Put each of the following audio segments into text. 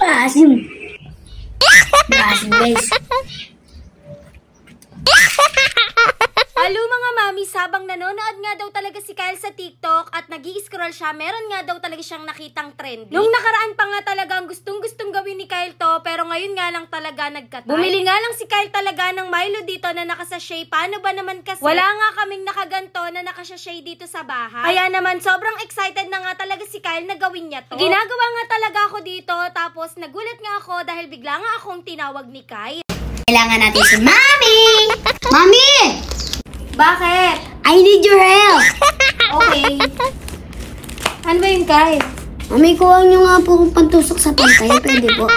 Maasim. Maasim, guys. Halo mga mami, habang nanonood nga daw talaga si Kyle sa TikTok at nag-i-scroll siya, meron nga daw talaga siyang nakitang trending. Nung nakaraan pa nga talagang gustong-gustong gawin ni Kyle to, pero ngayon nga lang talaga nagkatay. Bumili nga lang si Kyle talaga ng Milo dito na nakasashay. Paano ba naman kasi? Wala nga kaming nakaganto na nakasashay dito sa bahay. Kaya naman sobrang excited na nga talaga si Kyle na gawin niya to. Ginagawa nga talaga ako dito, tapos nagulat nga ako dahil bigla nga akong tinawag ni Kyle. Kailangan natin si Mami! Mami! Bakit? I need your help! Okay. Ano ba yun, Kyle? Mami, kuha niyo nga po kung pantusok sa pantay. Pwede po.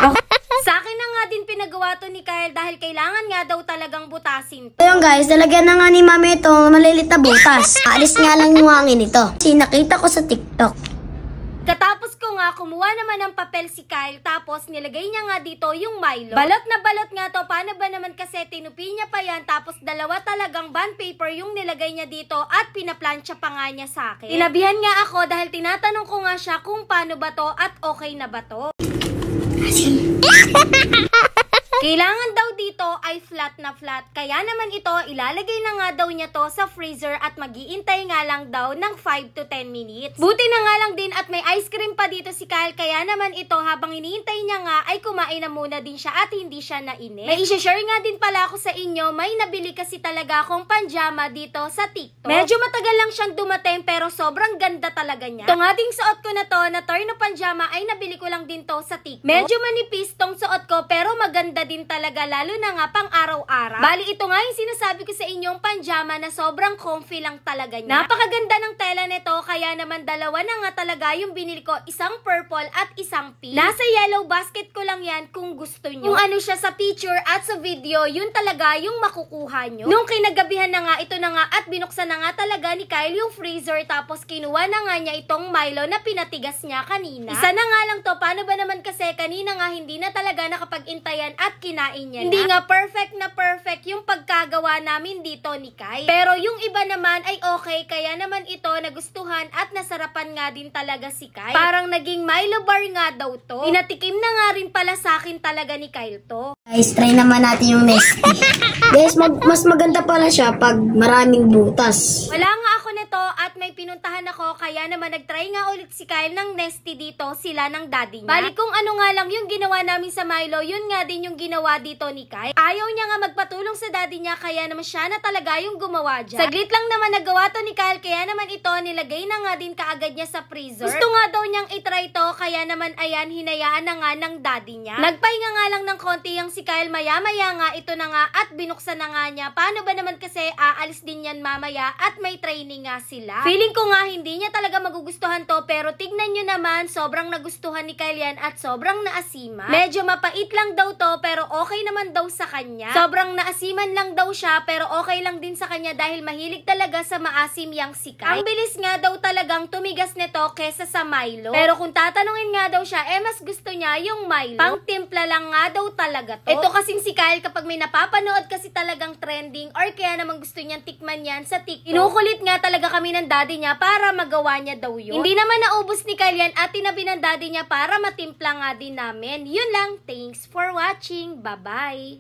Sa akin na nga din pinagawa to ni Kyle dahil kailangan nga daw talagang butasin to. Ayun guys, dalagyan na nga ni Mami ito malilit na butas. Alis nga lang yung hangin ito. Kasi nakita ko sa TikTok. Katapos ko nga, kumuha naman ng papel si Kyle, tapos nilagay niya nga dito yung Milo. Balot na balot nga to, paano ba naman kasi tinupi niya pa yan, tapos dalawa talagang bond paper yung nilagay niya dito at pinaplansya pa nga niya sa akin. Tinabihan nga ako dahil tinatanong ko nga siya kung paano ba to at okay na ba to. Kailangan daw dito ay flat na flat. Kaya naman ito, ilalagay na nga daw niya to sa freezer at mag-iintay nga lang daw ng 5 to 10 minutes. Buti na nga lang din at may ice cream pa dito si Kyle. Kaya naman ito, habang iniintay niya nga ay kumain na muna din siya at hindi siya nainit. May i-share nga din pala ako sa inyo. May nabili kasi talaga akong panjama dito sa TikTok. Medyo matagal lang siyang dumating pero sobrang ganda talaga niya. Itong ating suot ko na to, na torno panjama, ay nabili ko lang din to sa TikTok. Medyo manipis tong suot ko pero maganda din talaga, lalo na nga pang araw-araw. Bali, ito nga yung sinasabi ko sa inyong panjama na sobrang comfy lang talaga niya. Napakaganda ng tela nito, kaya naman dalawa na nga talaga yung binili ko, isang purple at isang pink. Nasa yellow basket ko lang yan kung gusto nyo. Kung ano siya sa picture at sa video, yun talaga yung makukuha nyo. Nung kinagabihan na nga, ito na nga at binuksan na nga talaga ni Kyle yung freezer, tapos kinuha na nga niya itong Milo na pinatigas niya kanina. Isa na nga lang to, paano ba naman kasi kanina nga hindi na talaga nakapag-intayan at kinain niya hindi na. Nga perfect yung pagkagawa namin dito ni Kai. Pero yung iba naman ay okay, kaya naman ito nagustuhan at nasarapan nga din talaga si Kai. Parang naging Milo bar nga daw to. Pinatikim na nga rin pala sa akin talaga ni Kyle to. Guys, try naman natin yung Nesty. Guys, mas maganda pala siya pag maraming butas. Wala nga ako nito at may pinuntahan ako, kaya naman nagtry nga ulit si Kyle ng Nesty dito, sila ng daddy niya. Bali kung ano nga lang yung ginawa namin sa Milo, yun nga din yung ginawa dito ni Kyle. Ayaw niya nga magpatulong sa daddy niya, kaya naman siya na talaga yung gumawa dyan. Saglit lang naman nagawa to ni Kyle, kaya naman ito nilagay na nga din kaagad niya sa freezer. Gusto nga daw niyang itry to, kaya naman ayan, hinayaan na nga ng daddy niya. Nagpahinga nga lang ng konti yung si Kyle, maya-maya nga ito na nga at binuksan na nga niya. Paano ba naman kasi aalis din yan mamaya at may training nga sila. Feeling ko nga hindi niya talaga magugustuhan to, pero tignan nyo naman, sobrang nagustuhan ni Kyle yan at sobrang naasima. Medyo mapait lang daw to, pero okay naman daw sa kanya. Sobrang naasiman lang daw siya, pero okay lang din sa kanya dahil mahilig talaga sa maasim yang si Kyle. Ang bilis nga daw talagang tumigas nito kesa sa Milo. Pero kung tatanungin nga daw siya, mas gusto niya yung Milo. Pang timpla lang nga daw talaga to. Ito kasing si Kyle, kapag may napapanood kasi talagang trending or kaya naman gusto niyang tikman yan sa TikTok, inukulit nga talaga kami ng daddy niya para magawa niya daw yun. Hindi naman naubos ni Kyle yan at tinabi ng daddy niya para matimpla nga din namin. Yun lang. Thanks for watching. Bye-bye.